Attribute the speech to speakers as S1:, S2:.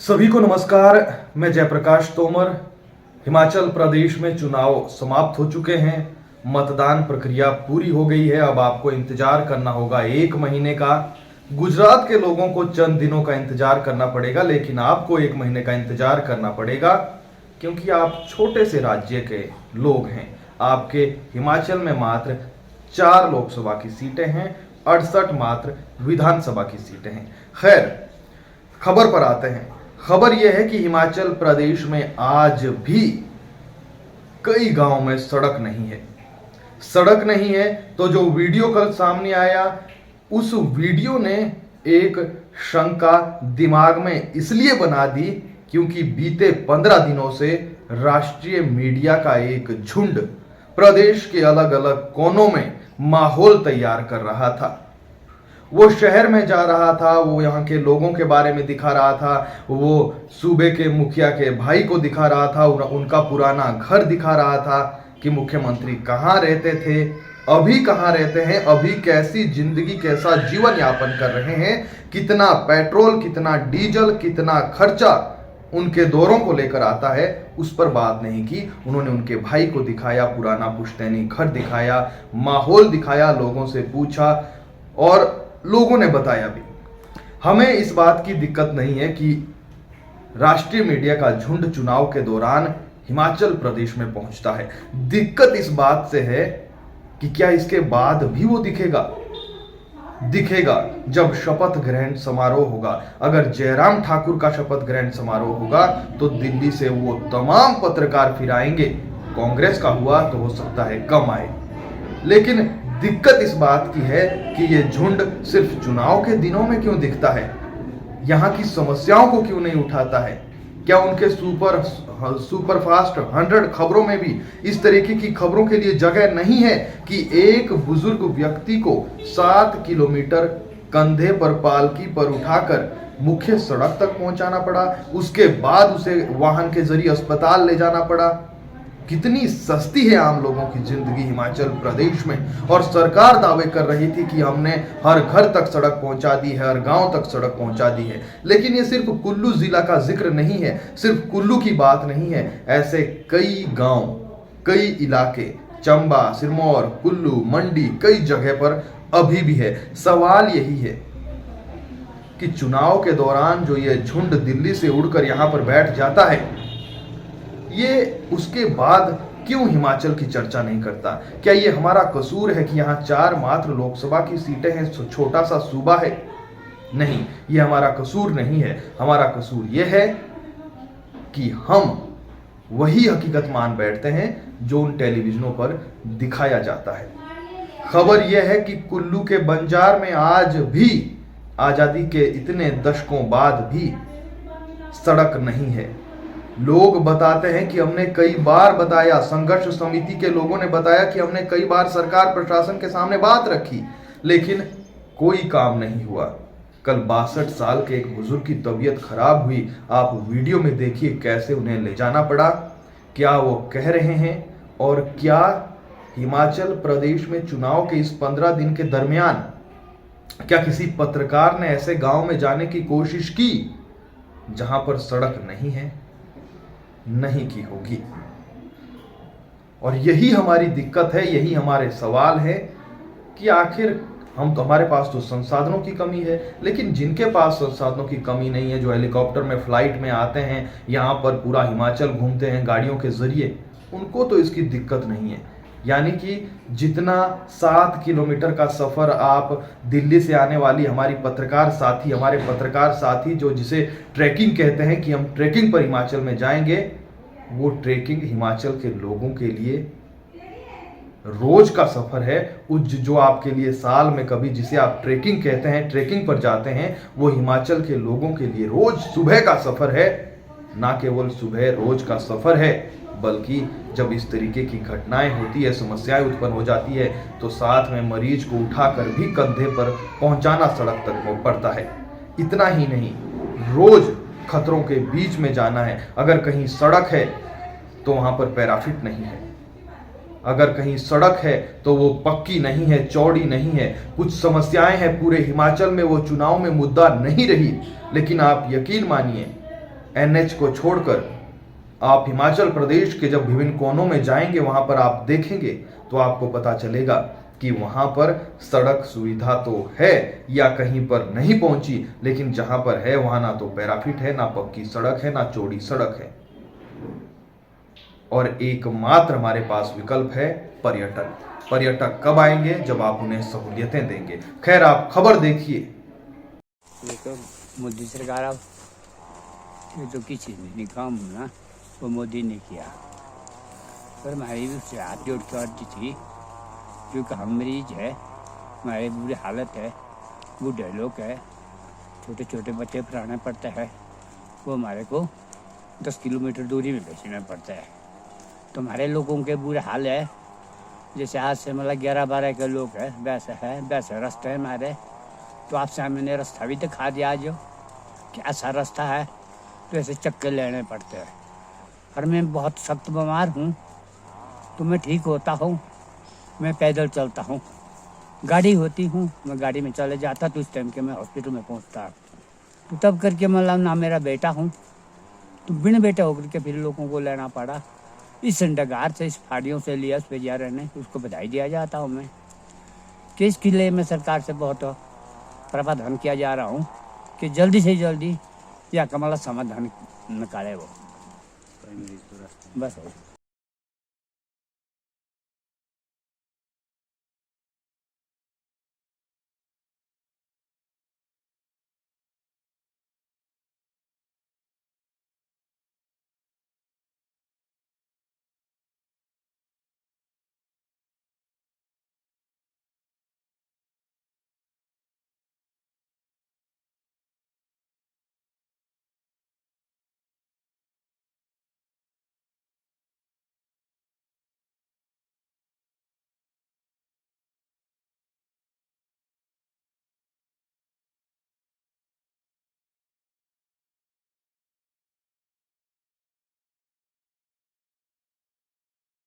S1: सभी को नमस्कार। मैं जयप्रकाश तोमर। हिमाचल प्रदेश में चुनाव समाप्त हो चुके हैं। मतदान प्रक्रिया पूरी हो गई है। अब आपको इंतजार करना होगा 1 महीने का। गुजरात के लोगों को चंद दिनों का इंतजार करना पड़ेगा, लेकिन आपको 1 महीने का इंतजार करना पड़ेगा, क्योंकि आप छोटे से राज्य के लोग हैं। आपके हिमाचल में मात्र 4 लोकसभा की सीटें हैं, 68 मात्र विधानसभा की सीटें हैं। खैर, खबर पर आते हैं। खबर यह है कि हिमाचल प्रदेश में आज भी कई गांव में सड़क नहीं है। सड़क नहीं है तो जो वीडियो कल सामने आया, उस वीडियो ने एक शंका दिमाग में इसलिए बना दी क्योंकि बीते 15 दिनों से राष्ट्रीय मीडिया का एक झुंड प्रदेश के अलग अलग कोनों में माहौल तैयार कर रहा था। वो शहर में जा रहा था, वो यहाँ के लोगों के बारे में दिखा रहा था, वो सूबे के मुखिया के भाई को दिखा रहा था, उनका पुराना घर दिखा रहा था कि मुख्यमंत्री कहाँ रहते थे, अभी कहाँ रहते हैं, अभी कैसी जिंदगी, कैसा जीवन यापन कर रहे हैं, कितना पेट्रोल, कितना डीजल, कितना खर्चा उनके दौरों को लेकर आता है, उस पर बात नहीं की। उन्होंने उनके भाई को दिखाया, पुराना पुश्तैनी घर दिखाया, माहौल दिखाया, लोगों से पूछा और लोगों ने बताया भी। हमें इस बात की दिक्कत नहीं है कि राष्ट्रीय मीडिया का झुंड चुनाव के दौरान हिमाचल प्रदेश में पहुंचता है। दिक्कत इस बात से है कि क्या इसके बाद भी वो दिखेगा जब शपथ ग्रहण समारोह होगा। अगर जयराम ठाकुर का शपथ ग्रहण समारोह होगा तो दिल्ली से वो तमाम पत्रकार फिर आएंगे। कांग्रेस का हुआ तो हो सकता है कम आए, लेकिन दिक्कत इस बात की है कि ये झुंड सिर्फ चुनाव के दिनों में क्यों दिखता है, यहाँ की समस्याओं को क्यों नहीं उठाता है। क्या उनके सुपरफास्ट 100 खबरों में भी इस तरीके की खबरों के लिए जगह नहीं है कि एक बुजुर्ग व्यक्ति को 7 किलोमीटर कंधे पर पालकी पर उठाकर मुख्य सड़क तक पहुंचाना पड़ा, उसके बाद उसे वाहन के जरिए अस्पताल ले जाना पड़ा। कितनी सस्ती है आम लोगों की जिंदगी हिमाचल प्रदेश में। और सरकार दावे कर रही थी कि हमने हर घर तक सड़क पहुंचा दी है, हर गांव तक सड़क पहुंचा दी है। लेकिन ये सिर्फ कुल्लू जिला का जिक्र नहीं है, सिर्फ कुल्लू की बात नहीं है। ऐसे कई गांव, कई इलाके, चंबा, सिरमौर, कुल्लू, मंडी, कई जगह पर अभी भी है। सवाल यही है कि चुनाव के दौरान जो ये झुंड दिल्ली से उड़कर यहां पर बैठ जाता है, ये उसके बाद क्यों हिमाचल की चर्चा नहीं करता। क्या ये हमारा कसूर है कि यहाँ 4 मात्र लोकसभा की सीटें हैं, छोटा सा सूबा है? नहीं, ये हमारा कसूर नहीं है। हमारा कसूर ये है कि हम वही हकीकत मान बैठते हैं जो उन टेलीविजनों पर दिखाया जाता है। खबर यह है कि कुल्लू के बंजार में आज भी आजादी के इतने दशकों बाद भी सड़क नहीं है। लोग बताते हैं कि हमने कई बार बताया, संघर्ष समिति के लोगों ने बताया कि हमने कई बार सरकार प्रशासन के सामने बात रखी, लेकिन कोई काम नहीं हुआ। कल 62 साल के एक बुजुर्ग की तबीयत खराब हुई। आप वीडियो में देखिए कैसे उन्हें ले जाना पड़ा, क्या वो कह रहे हैं। और क्या हिमाचल प्रदेश में चुनाव के इस 15 दिन के दरमियान क्या किसी पत्रकार ने ऐसे गांव में जाने की कोशिश की जहां पर सड़क नहीं है? नहीं की होगी। और यही हमारी दिक्कत है, यही हमारे सवाल है कि आखिर हम तो, हमारे पास तो संसाधनों की कमी है, लेकिन जिनके पास संसाधनों की कमी नहीं है, जो हेलीकॉप्टर में, फ्लाइट में आते हैं, यहाँ पर पूरा हिमाचल घूमते हैं गाड़ियों के जरिए, उनको तो इसकी दिक्कत नहीं है। यानी कि जितना 7 किलोमीटर का सफर आप दिल्ली से आने वाली हमारे पत्रकार साथी जो जिसे ट्रैकिंग कहते हैं कि हम ट्रैकिंग पर हिमाचल में जाएंगे, वो ट्रैकिंग हिमाचल के लोगों के लिए रोज का सफर है। जो आपके लिए साल में कभी, जिसे आप ट्रैकिंग कहते हैं, ट्रैकिंग पर जाते हैं, वो हिमाचल के लोगों के लिए रोज सुबह का सफर है। ना केवल सुबह रोज का सफर है, बल्कि जब इस तरीके की घटनाएं होती है, समस्याएं उत्पन्न हो जाती है, तो साथ में मरीज को उठाकर भी कंधे पर पहुंचाना सड़क तक पड़ता है। इतना ही नहीं, रोज खतरों के बीच में जाना है। अगर कहीं सड़क है तो वहां पर पैराफिट नहीं है, अगर कहीं सड़क है तो वो पक्की नहीं है, चौड़ी नहीं है। कुछ समस्याएं हैं पूरे हिमाचल में, वो चुनाव में मुद्दा नहीं रही। लेकिन आप यकीन मानिए, एनएच को छोड़कर आप हिमाचल प्रदेश के जब विभिन्न कोनों में जाएंगे, वहां पर आप देखेंगे तो आपको पता चलेगा कि वहां पर सड़क सुविधा तो है या कहीं पर नहीं पहुंची, लेकिन जहां पर है वहां ना तो पैराफिट है, ना पक्की सड़क है, ना चौड़ी सड़क है। और एकमात्र हमारे पास विकल्प है पर्यटक। पर्यटक कब आएंगे? जब आप उन्हें सहूलियतें देंगे। खैर, आप खबर देखिए।
S2: ये तो मोदी सरकार, अब ये तो किसी ने नहीं काम ना, वो मोदी ने किया। पर हमारी भी उससे हाथ जोड़ के अर्जी थी, क्योंकि हम मरीज है, हमारी बुरी हालत है, बूढ़े लोग है, छोटे छोटे बच्चे पढ़ाना पड़ता है, वो हमारे को 10 किलोमीटर दूरी में भेजना पड़ता है। तो हमारे लोगों के बुरे हाल है, जैसे आज से मतलब 11-12 के लोग है, वैसे रास्ते है हमारे। तो आपसे हमने रास्ता भी दिखा दिया जो कि ऐसा रास्ता है, तो ऐसे चक्कर लेने पड़ते हैं। और मैं बहुत सख्त बीमार हूँ, तो मैं ठीक होता हूँ, मैं पैदल चलता हूँ। गाड़ी होती हूँ, मैं गाड़ी में चले जाता, तो उस टाइम के मैं हॉस्पिटल में पहुँचता। तो तब करके मतलब ना मेरा बेटा हूँ, तो बिन बेटा होकर के फिर लोगों को लेना पड़ा। इस डगार से, इस फाड़ियों से लिया उस पे जा रहे ने, उसको बधाई दिया जाता हूँ मैं कि इसके लिए मैं सरकार से बहुत प्रावधान किया जा रहा हूँ कि जल्दी से जल्दी या कमला समाधान निकाले वो बस।